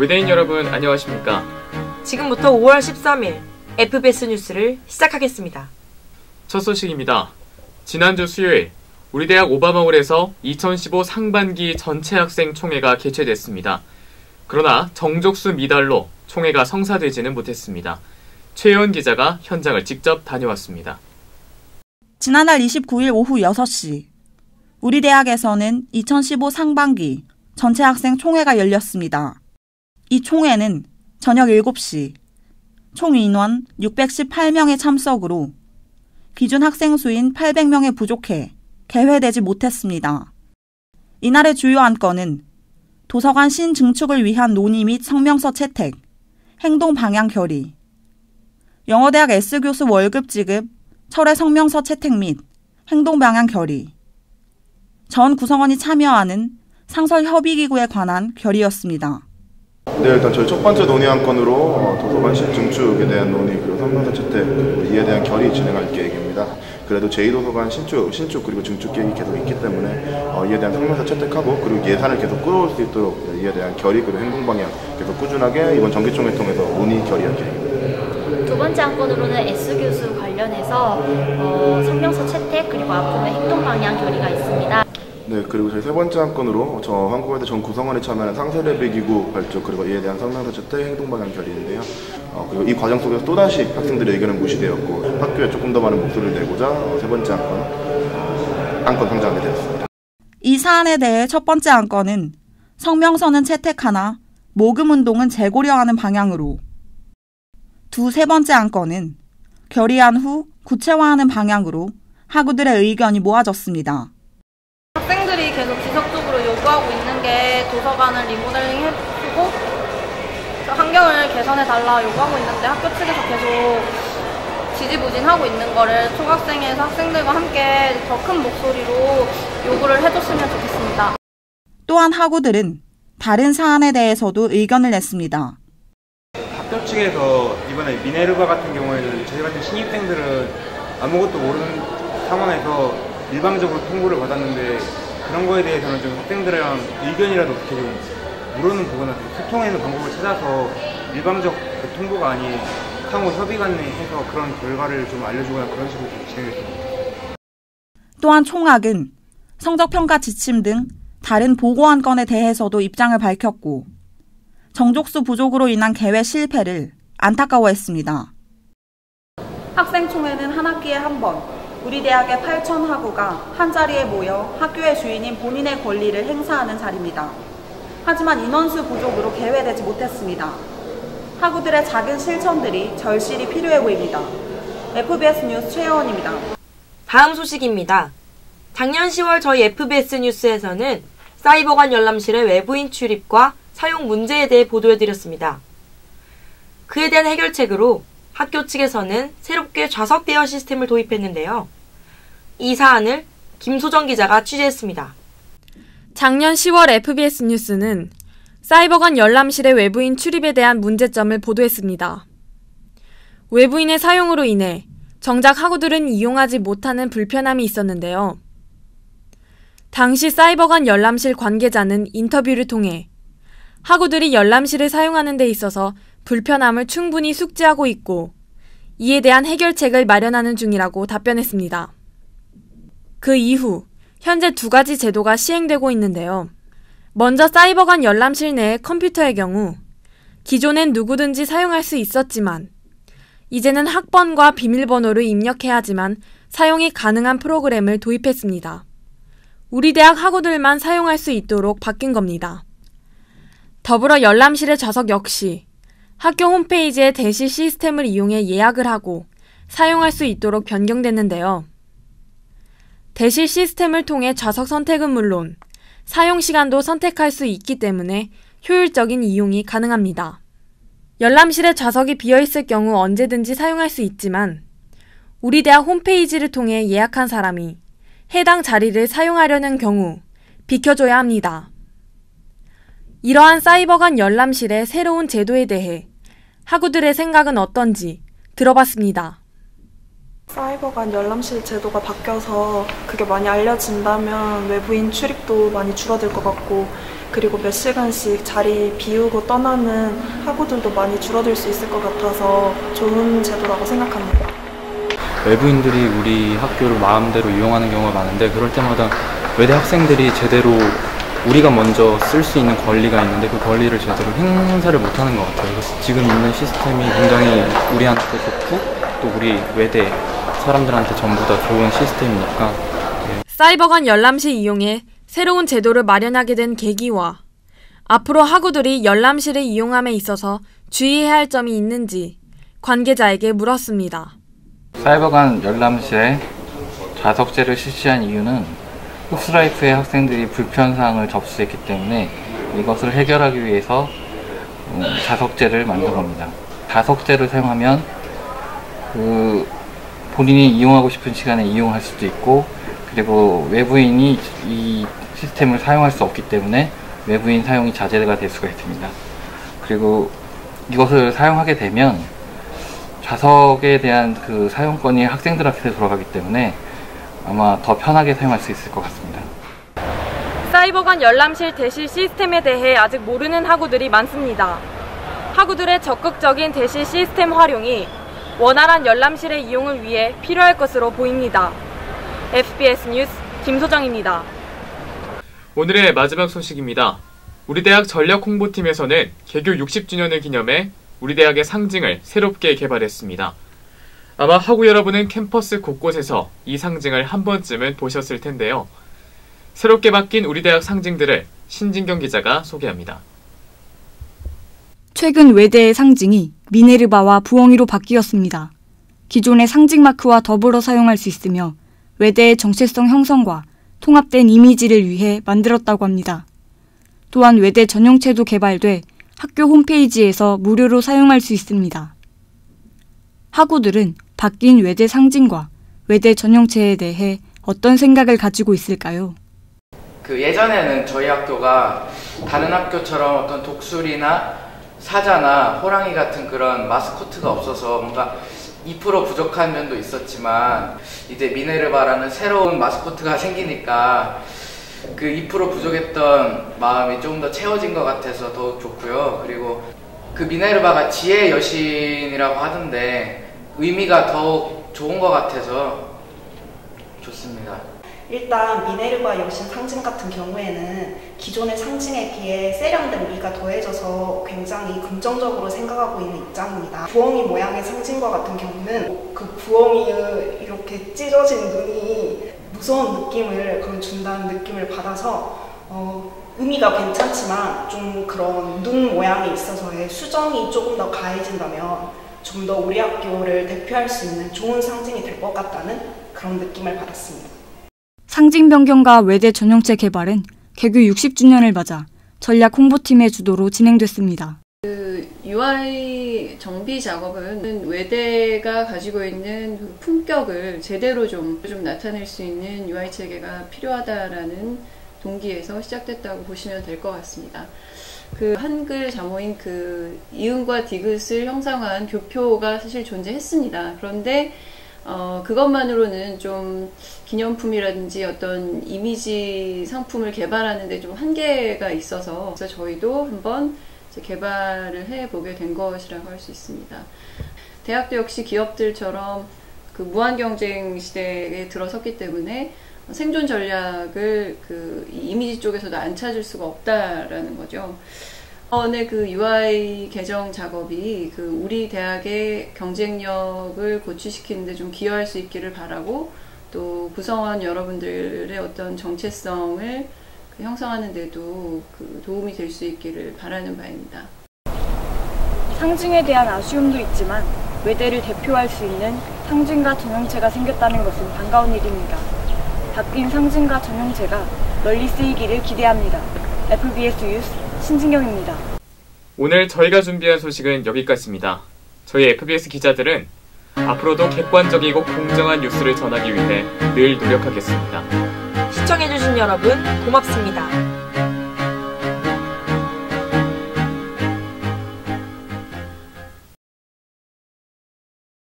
외대인 여러분 안녕하십니까? 지금부터 5월 13일 FBS 뉴스를 시작하겠습니다. 첫 소식입니다. 지난주 수요일 우리 대학 오바마홀에서 2015 상반기 전체 학생 총회가 개최됐습니다. 그러나 정족수 미달로 총회가 성사되지는 못했습니다. 최혜원 기자가 현장을 직접 다녀왔습니다. 지난달 29일 오후 6시 우리 대학에서는 2015 상반기 전체 학생 총회가 열렸습니다. 이 총회는 저녁 7시 총 인원 618명의 참석으로 기준 학생 수인 800명에 부족해 개회되지 못했습니다. 이날의 주요 안건은 도서관 신증축을 위한 논의 및 성명서 채택, 행동 방향 결의, 영어대학 S교수 월급 지급, 철회 성명서 채택 및 행동 방향 결의, 전 구성원이 참여하는 상설 협의기구에 관한 결의였습니다. 네, 일단 저희 첫 번째 논의 안건으로 도서관 신증축에 대한 논의 그리고 성명서 채택 이에 대한 결의 진행할 계획입니다. 그래도 제2도서관 신축 그리고 증축 계획이 계속 있기 때문에 이에 대한 성명서 채택하고 그리고 예산을 계속 끌어올 수 있도록 이에 대한 결의 그리고 행동 방향 계속 꾸준하게 이번 정기총회 통해서 논의 결의할 계획입니다. 두 번째 안건으로는 S교수 관련해서 성명서 채택 그리고 앞으로의 행동 방향 결의가 있습니다. 네, 그리고 저희 세 번째 안건으로 한국외대 전 구성원이 참여하는 상설예비기구 발족 그리고 이에 대한 성명서 채택 행동 방향 결의인데요. 그리고 이 과정 속에서 또다시 학생들의 의견은 무시되었고 학교에 조금 더 많은 목소리를 내고자 세 번째 안건 상정하게 되었습니다. 이 사안에 대해 첫 번째 안건은 성명서는 채택하나 모금 운동은 재고려하는 방향으로, 세 번째 안건은 결의한 후 구체화하는 방향으로 학우들의 의견이 모아졌습니다. 학생들이 계속 지속적으로 요구하고 있는 게 도서관을 리모델링 해주고 환경을 개선해달라 요구하고 있는데 학교 측에서 계속 지지부진하고 있는 거를 총학생회에서 학생들과 함께 더 큰 목소리로 요구를 해줬으면 좋겠습니다. 또한 학우들은 다른 사안에 대해서도 의견을 냈습니다. 학교 측에서 이번에 미네르바 같은 경우에는 저희 같은 신입생들은 아무것도 모르는 상황에서 일방적으로 통보를 받았는데 그런 거에 대해서는 좀 학생들이랑 의견이라도 어떻게 좀 물어는 보거나 소통하는 방법을 찾아서 일방적 통보가 아닌 상호 협의관에서 그런 결과를 좀 알려주거나 그런 식으로 진행했습니다. 또한 총학은 성적평가 지침 등 다른 보고 안건에 대해서도 입장을 밝혔고 정족수 부족으로 인한 개회 실패를 안타까워했습니다. 학생총회는 한 학기에 한 번 우리 대학의 8,000 학우가 한자리에 모여 학교의 주인인 본인의 권리를 행사하는 자리입니다. 하지만 인원수 부족으로 개회되지 못했습니다. 학우들의 작은 실천들이 절실히 필요해 보입니다. FBS 뉴스 최혜원입니다. 다음 소식입니다. 작년 10월 저희 FBS 뉴스에서는 사이버관 열람실의 외부인 출입과 사용 문제에 대해 보도해드렸습니다. 그에 대한 해결책으로 학교 측에서는 새롭게 좌석 대여 시스템을 도입했는데요. 이 사안을 김소정 기자가 취재했습니다. 작년 10월 FBS 뉴스는 사이버관 열람실의 외부인 출입에 대한 문제점을 보도했습니다. 외부인의 사용으로 인해 정작 학우들은 이용하지 못하는 불편함이 있었는데요. 당시 사이버관 열람실 관계자는 인터뷰를 통해 학우들이 열람실을 사용하는 데 있어서 불편함을 충분히 숙지하고 있고 이에 대한 해결책을 마련하는 중이라고 답변했습니다. 그 이후 현재 2가지 제도가 시행되고 있는데요. 먼저 사이버관 열람실 내의 컴퓨터의 경우 기존엔 누구든지 사용할 수 있었지만 이제는 학번과 비밀번호를 입력해야 하지만 사용이 가능한 프로그램을 도입했습니다. 우리 대학 학우들만 사용할 수 있도록 바뀐 겁니다. 더불어 열람실의 좌석 역시 학교 홈페이지의 대시 시스템을 이용해 예약을 하고 사용할 수 있도록 변경됐는데요. 대시 시스템을 통해 좌석 선택은 물론 사용 시간도 선택할 수 있기 때문에 효율적인 이용이 가능합니다. 열람실에 좌석이 비어있을 경우 언제든지 사용할 수 있지만 우리 대학 홈페이지를 통해 예약한 사람이 해당 자리를 사용하려는 경우 비켜줘야 합니다. 이러한 사이버관 열람실의 새로운 제도에 대해 학우들의 생각은 어떤지 들어봤습니다. 사이버관 열람실 제도가 바뀌어서 그게 많이 알려진다면 외부인 출입도 많이 줄어들 것 같고 그리고 몇 시간씩 자리 비우고 떠나는 학우들도 많이 줄어들 수 있을 것 같아서 좋은 제도라고 생각합니다. 외부인들이 우리 학교를 마음대로 이용하는 경우가 많은데 그럴 때마다 외대 학생들이 제대로 우리가 먼저 쓸 수 있는 권리가 있는데 그 권리를 제대로 행사를 못하는 것 같아요. 그래서 지금 있는 시스템이 굉장히 우리한테 좋고 또 우리 외대 사람들한테 전부 다 좋은 시스템이니까. 사이버관 열람실 이용에 새로운 제도를 마련하게 된 계기와 앞으로 학우들이 열람실을 이용함에 있어서 주의해야 할 점이 있는지 관계자에게 물었습니다. 사이버관 열람실에 좌석제를 실시한 이유는 흡스라이프의 학생들이 불편사항을 접수했기 때문에 이것을 해결하기 위해서 좌석제를 만든 겁니다. 좌석제를 사용하면 본인이 이용하고 싶은 시간에 이용할 수도 있고 그리고 외부인이 이 시스템을 사용할 수 없기 때문에 외부인 사용이 자제가 될 수가 있습니다. 그리고 이것을 사용하게 되면 좌석에 대한 그 사용권이 학생들한테 돌아가기 때문에 아마 더 편하게 사용할 수 있을 것 같습니다. 사이버관 열람실 대실 시스템에 대해 아직 모르는 학우들이 많습니다. 학우들의 적극적인 대실 시스템 활용이 원활한 열람실의 이용을 위해 필요할 것으로 보입니다. FBS 뉴스 김소정입니다. 오늘의 마지막 소식입니다. 우리 대학 전략 홍보팀에서는 개교 60주년을 기념해 우리 대학의 상징을 새롭게 개발했습니다. 아마 학우 여러분은 캠퍼스 곳곳에서 이 상징을 한 번쯤은 보셨을 텐데요. 새롭게 바뀐 우리 대학 상징들을 신진경 기자가 소개합니다. 최근 외대의 상징이 미네르바와 부엉이로 바뀌었습니다. 기존의 상징 마크와 더불어 사용할 수 있으며 외대의 정체성 형성과 통합된 이미지를 위해 만들었다고 합니다. 또한 외대 전용체도 개발돼 학교 홈페이지에서 무료로 사용할 수 있습니다. 학우들은 바뀐 외대 상징과 외대 전용체에 대해 어떤 생각을 가지고 있을까요? 예전에는 저희 학교가 다른 학교처럼 어떤 독수리나 사자나 호랑이 같은 그런 마스코트가 없어서 뭔가 2% 부족한 면도 있었지만 이제 미네르바라는 새로운 마스코트가 생기니까 그 2% 부족했던 마음이 조금 더 채워진 것 같아서 더욱 좋고요. 그리고 그 미네르바가 지혜의 여신이라고 하던데 의미가 더욱 좋은 것 같아서 좋습니다. 일단 미네르바 여신 상징 같은 경우에는 기존의 상징에 비해 세련된 미가 더해져서 굉장히 긍정적으로 생각하고 있는 입장입니다. 부엉이 모양의 상징과 같은 경우는 그 부엉이의 이렇게 찢어진 눈이 무서운 느낌을 준다는 느낌을 받아서 의미가 괜찮지만 좀 그런 눈 모양에 있어서의 수정이 조금 더 가해진다면 좀 더 우리 학교를 대표할 수 있는 좋은 상징이 될 것 같다는 그런 느낌을 받았습니다. 상징 변경과 외대 전용체 개발은 개교 60주년을 맞아 전략 홍보팀의 주도로 진행됐습니다. UI 정비 작업은 외대가 가지고 있는 품격을 제대로 좀 나타낼 수 있는 UI 체계가 필요하다라는 동기에서 시작됐다고 보시면 될 것 같습니다. 그 한글 자모인 그 이응과 디귿을 형상한 교표가 사실 존재했습니다. 그런데 그것만으로는 좀 기념품이라든지 어떤 이미지 상품을 개발하는데 좀 한계가 있어서 그래서 저희도 한번 개발을 해보게 된 것이라고 할 수 있습니다. 대학도 역시 기업들처럼 그 무한 경쟁 시대에 들어섰기 때문에 생존 전략을 그 이미지 쪽에서도 안 찾을 수가 없다라는 거죠. 이번에 그 UI 개정 작업이 그 우리 대학의 경쟁력을 고취시키는 데 좀 기여할 수 있기를 바라고 또 구성원 여러분들의 어떤 정체성을 형성하는 데도 그 도움이 될 수 있기를 바라는 바입니다. 상징에 대한 아쉬움도 있지만 외대를 대표할 수 있는 상징과 전용체가 생겼다는 것은 반가운 일입니다. 바뀐 상징과 전용체가 널리 쓰이기를 기대합니다. FBS 뉴스 신진경입니다. 오늘 저희가 준비한 소식은 여기까지입니다. 저희 FBS 기자들은 앞으로도 객관적이고 공정한 뉴스를 전하기 위해 늘 노력하겠습니다. 시청해주신 여러분 고맙습니다.